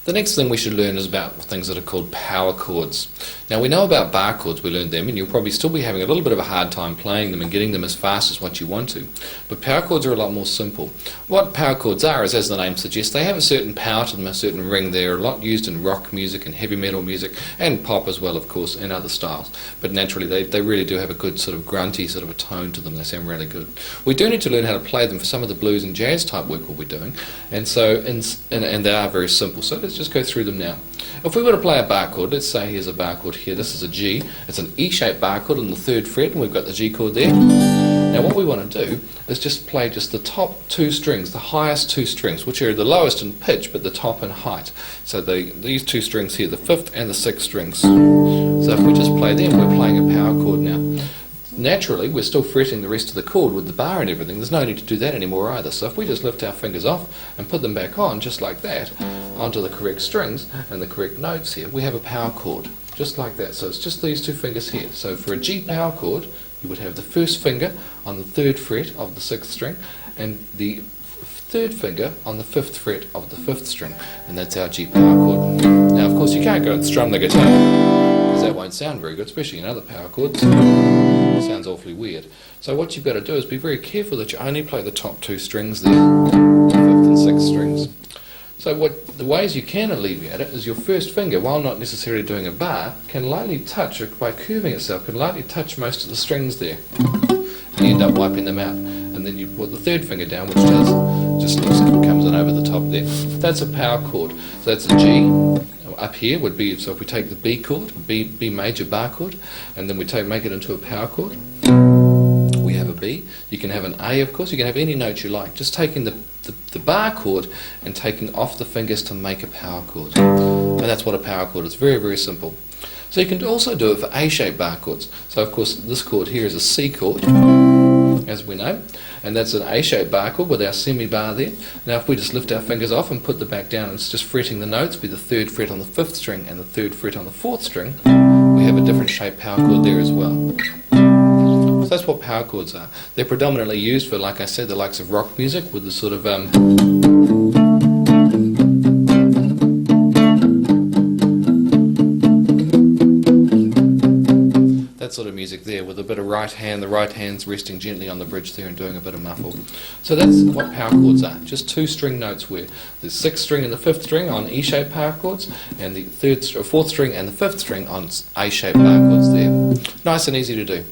The next thing we should learn is about things that are called power chords. Now we know about bar chords, we learned them, and you'll probably still be having a little bit of a hard time playing them and getting them as fast as what you want to. But power chords are a lot more simple. What power chords are is, as the name suggests, they have a certain power to them, a certain ring. They're a lot used in rock music and heavy metal music, and pop as well, of course, and other styles. But naturally they really do have a good sort of grunty sort of a tone to them. They sound really good. We do need to learn how to play them for some of the blues and jazz type work we'll be doing, and so and they are very simple. So let's just go through them now. If we were to play a bar chord, let's say here's a bar chord here. This is a G. It's an E-shaped bar chord on the 3rd fret, and we've got the G chord there. Now what we want to do is just play just the top 2 strings, the highest 2 strings, which are the lowest in pitch but the top in height. So these 2 strings here, the 5th and the 6th strings. So if we just play them, we're playing a power chord now. Naturally, we're still fretting the rest of the chord with the bar and everything. There's no need to do that anymore either. So if we just lift our fingers off and put them back on, just like that, onto the correct strings and the correct notes here, we have a power chord, just like that. So it's just these 2 fingers here. So for a G power chord, you would have the 1st finger on the 3rd fret of the 6th string, and the 3rd finger on the 5th fret of the 5th string, and that's our G power chord. Now, of course, you can't go and strum the guitar, because that won't sound very good, especially in other power chords. It sounds awfully weird. So what you've got to do is be very careful that you only play the top 2 strings there, the 5th and 6th strings. So the ways you can alleviate it is your 1st finger, while not necessarily doing a bar, can lightly touch, by curving itself, can lightly touch most of the strings there. And you end up wiping them out. And then you put the 3rd finger down, which comes in over the top there. That's a power chord. So that's a G. Up here would be, so if we take the B chord, B major bar chord, and then we make it into a power chord, we have a B. You can have an A, of course. You can have any note you like. Just taking the bar chord and taking off the fingers to make a power chord. And that's what a power chord is. Very, very simple. So you can also do it for A-shaped bar chords. So of course this chord here is a C chord, as we know, and that's an A-shaped bar chord with our semi-bar there. Now if we just lift our fingers off and put them back down, and it's just fretting the notes, be the 3rd fret on the 5th string and the 3rd fret on the 4th string, we have a different shaped power chord there as well. So that's what power chords are. They're predominantly used for, like I said, the likes of rock music with the sort of sort of music there, with a bit of right hand, the right hand's resting gently on the bridge there and doing a bit of muffle. So that's what power chords are, just 2 string notes where the 6th string and the 5th string on E-shaped power chords, and the 4th string and the 5th string on A-shaped power chords there. Nice and easy to do.